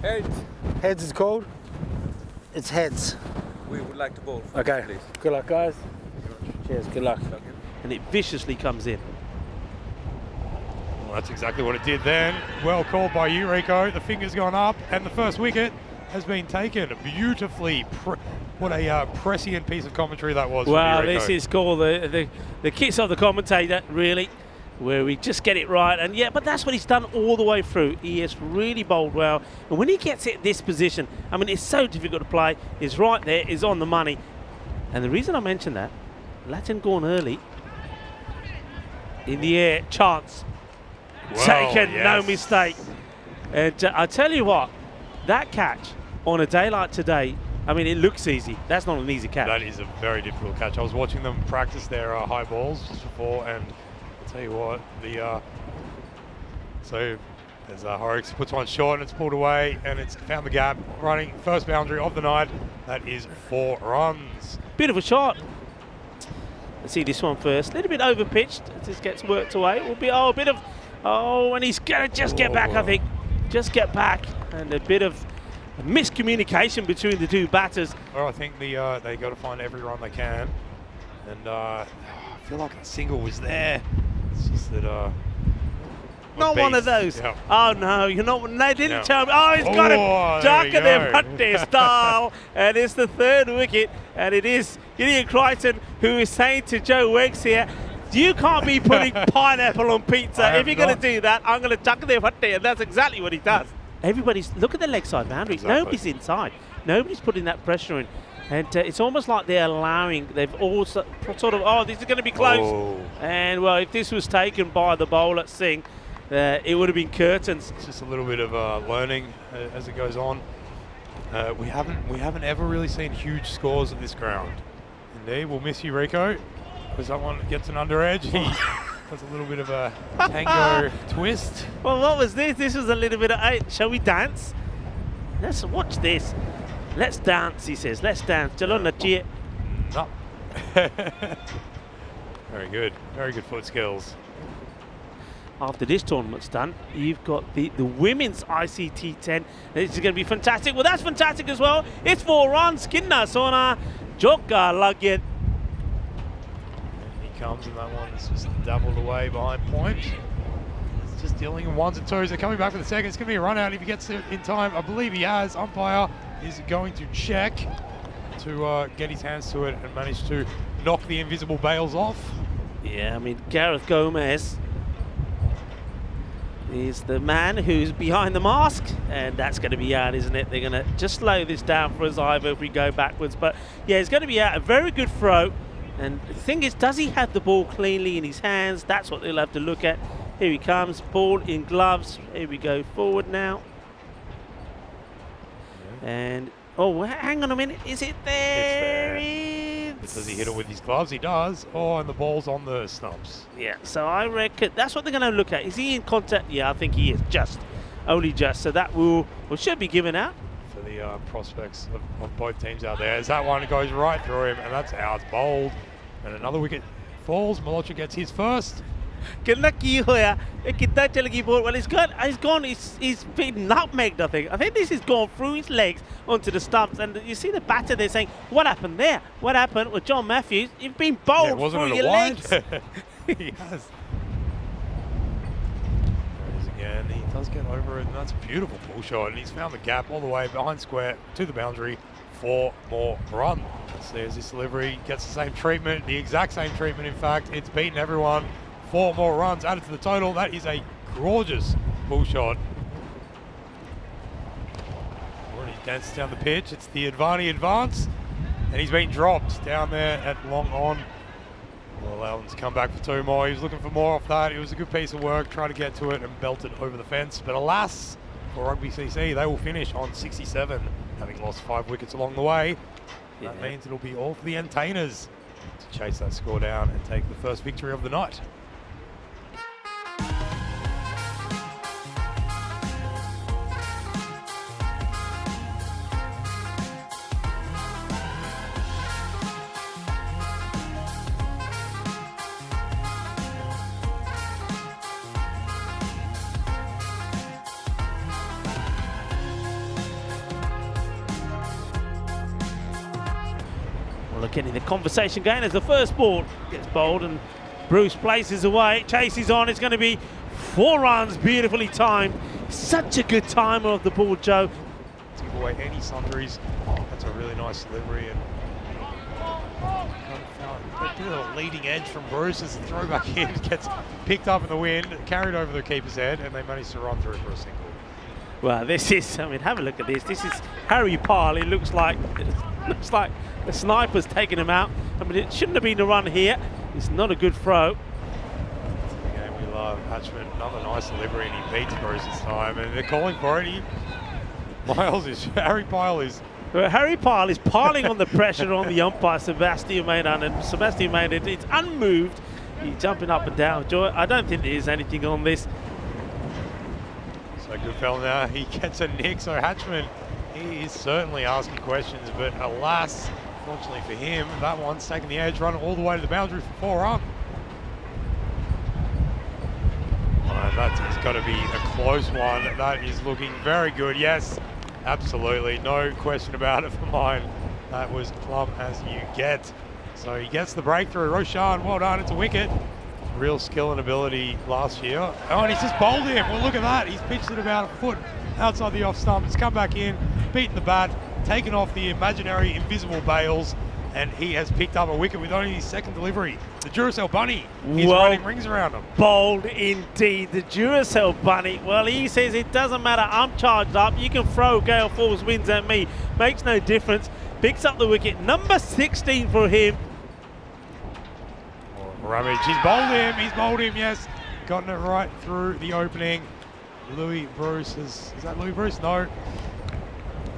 Heads. Heads is called? It's heads. We would like to bowl. Okay. Please. Good luck, guys. Cheers. Good luck. And it viciously comes in. Well, that's exactly what it did then. Well called by you, Rico. The finger's gone up, and the first wicket has been taken beautifully. What a prescient piece of commentary that was. Well, from you, Rico. this is called the kiss of the commentator, really, where we just get it right. And yeah, but that's what he's done all the way through. He has really bowled well. And when he gets it this position, I mean, it's so difficult to play. He's right there, he's on the money. And the reason I mention that, Latin gone early, in the air, chance. Well, Taken, yes. no mistake. And I tell you what, that catch on a day like today, I mean, it looks easy. That's not an easy catch. That is a very difficult catch. I was watching them practice their high balls just before, and I'll tell you what, so there's Horrocks puts one short and it's pulled away, and it's found the gap, running first boundary of the night. That is 4 runs. Bit of a shot. Let's see this one first. A little bit over pitched. This gets worked away. It will be a bit of and he's gonna just get back. I think just get back, and a bit of miscommunication between the two batters. Well, I think they got to find every run they can, and I feel like a single was there. It's just that Not one of those. Yeah. Oh no, you're not. They didn't Yeah. tell me. Oh, he's got Oh, him. there Duck we and then go. put their style, and it's the 3rd wicket, and it is Gideon Crichton who is saying to Joe Weggs here, you can't be putting pineapple on pizza. If you're going to do that, I'm going to chuck their putte, and that's exactly what he does. Everybody's, look at the leg side boundary. Exactly. Nobody's inside. Nobody's putting that pressure in. And it's almost like they're allowing, they've all sort of, this is going to be close. Oh. And, well, if this was taken by the bowler Singh, it would have been curtains. It's just a little bit of learning as it goes on. We haven't ever really seen huge scores at this ground. Indeed, we'll miss you, Rico, because that one gets an under edge. He does a little bit of a tango twist. Well, what was this? This was a little bit of, shall we dance? Let's watch this. Let's dance, he says. Let's dance. Chalo nachiye. No. Very good. Very good foot skills. After this tournament's done, you've got the women's ICT10. This is going to be fantastic. Well, that's fantastic as well. It's 4 runs. Kinna Sona Joka Lagit. He comes, and that one is just dabbled away behind point. It's just dealing in 1s and 2s. They're coming back for the second. It's going to be a run out if he gets it in time. I believe he has. Umpire is going to check to get his hands to it and manage to knock the invisible bails off. Yeah, I mean, Gareth Gomez is the man who's behind the mask, and that's going to be out, isn't it? They're going to just slow this down for us either if we go backwards. But yeah, it's going to be out. A very good throw. And the thing is, does he have the ball cleanly in his hands? That's what they'll have to look at. Here he comes, ball in gloves. Here we go forward now. Yeah. And, hang on a minute. Is it there? Does he hit it with his gloves? He does. Oh, and the ball's on the stumps. Yeah, so I reckon that's what they're going to look at. Is he in contact? Yeah, I think he is. Only just. So that should be given out. For the prospects of both teams out there. As that one goes right through him, and that's how it's bowled. And another wicket falls. Malocha gets his first. Well, he's gone. He's been nutmegged, I think. I think this has gone through his legs onto the stumps. And you see the batter there saying, what happened there? What happened? Well, John Matthews, you've been bowled through your legs. He has. There it is again. He does get over it, and that's a beautiful pull shot. And he's found the gap all the way behind square to the boundary. 4 more runs. There's this delivery. Gets the same treatment, the exact same treatment, in fact. It's beaten everyone. 4 more runs added to the total. That is a gorgeous pull shot. Already dances down the pitch. It's the Advani advance, and he's been dropped down there at long on. Will allow him to come back for 2 more. He was looking for more off that. It was a good piece of work. Tried to get to it and belt it over the fence. But alas, for Rugby CC, they will finish on 67, having lost 5 wickets along the way. Yeah. That means it'll be all for the Entertainers to chase that score down and take the first victory of the night. Well, getting the conversation going as the first ball gets bowled and Bruce places away, chases on. It's going to be 4 runs, beautifully timed. Such a good timer of the ball, Joe. To give away any sundries. That's a really nice delivery. And a bit of a leading edge from Bruce as the throw back in gets picked up in the wind, carried over the keeper's head, and they manage to run through for a single. Well, this is, I mean, have a look at this. This is Harry Pyle. It looks like the sniper's taking him out. I mean, it shouldn't have been a run here. It's not a good throw. It's the game we love. Hatchman, another nice delivery, and he beats Bruce this time. And they're calling for it. Harry Pyle is. Well, Harry Pyle is piling on the pressure on the umpire, Sebastian Maynard, and Sebastian Maynard, it's unmoved. He's jumping up and down. Joy, I don't think there is anything on this. So good fella now, he gets a nick. So Hatchman, he is certainly asking questions, but alas, fortunately for him, that one's taking the edge, running all the way to the boundary for 4 runs. And that's got to be a close one. That is looking very good. Yes, absolutely, no question about it for mine. That was plumb as you get. So he gets the breakthrough. Roshan, well done, it's a wicket. Real skill and ability last year. Oh, and he's just bowled him. Well, look at that. He's pitched it about a foot outside the off stump. It's come back in, beaten the bat, taken off the imaginary invisible bails, and he has picked up a wicket with only his 2nd delivery. The Duracell Bunny is running rings around him. Bold indeed, the Duracell Bunny. Well, he says it doesn't matter, I'm charged up. You can throw Gale Force winds at me. Makes no difference. Picks up the wicket. Number 16 for him. Ramage, he's bowled him, yes. Gotten it right through the opening. Louis Bruce, is that Louis Bruce? No.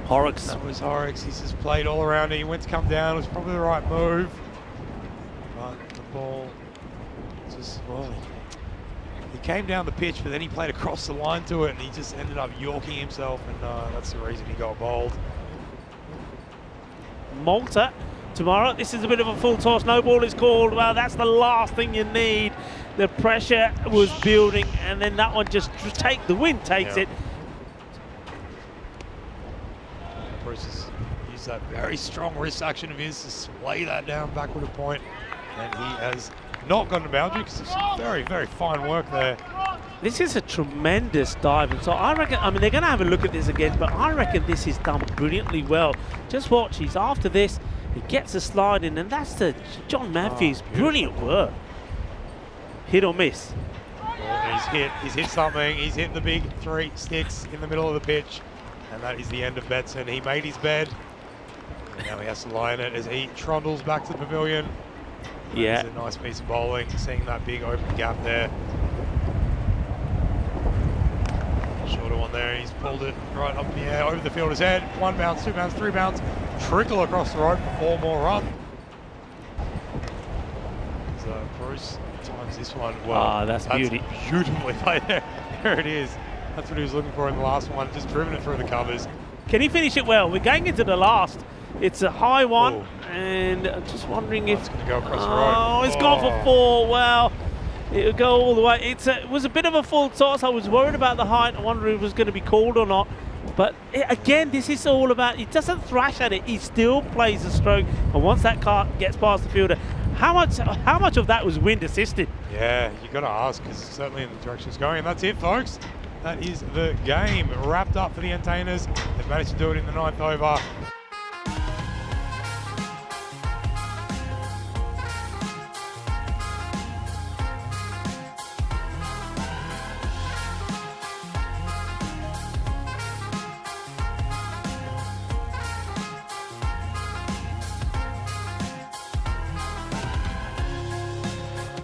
Horrocks. That was Horrocks. He's just played all around it. He went to come down. It was probably the right move. But the ball just, well, he came down the pitch, but then he played across the line to it, and he just ended up yorking himself, and that's the reason he got bowled. Malta tomorrow. This is a bit of a full toss. No ball is called. Well, that's the last thing you need. The pressure was building, and then that one just the wind takes it. Bruce has used that very strong wrist action of his to splay that down backward a point, and he has not gotten a boundary because it's some very, very fine work there. This is a tremendous dive, and so I reckon, I mean, they're going to have a look at this again, but I reckon this is done brilliantly well. Just watch, he's after this, he gets a slide in, and that's the John Matthews, brilliant work. Hit or miss? Well, he's hit something, he's hit the big 3 sticks in the middle of the pitch, and that is the end of Betson. He made his bed, and now he has to lie in it as he trundles back to the pavilion. Yeah. It's a nice piece of bowling, seeing that big open gap there. Shorter one there, he's pulled it right up in the air, over the fielder's head. 1 bounce, 2 bounce, 3 bounce, trickle across the road for 4 more runs. So Bruce times this one well. That's beauty. Beautifully played there. There it is. That's what he was looking for in the last one, just driven it through the covers. Can he finish it well? We're going into the last. It's a high one, and I'm just wondering if... It's going to go across the road. Oh, it's gone for 4. Well, it'll go all the way. It was a bit of a full toss. I was worried about the height. I wondered if it was going to be called or not. But again, this is all about, he doesn't thrash at it. He still plays the stroke. And once that car gets past the fielder, how much of that was wind assisted? Yeah, you got to ask, because it's certainly in the direction it's going. And that's it, folks. That is the game wrapped up for the Entertainers. They've managed to do it in the 9th over.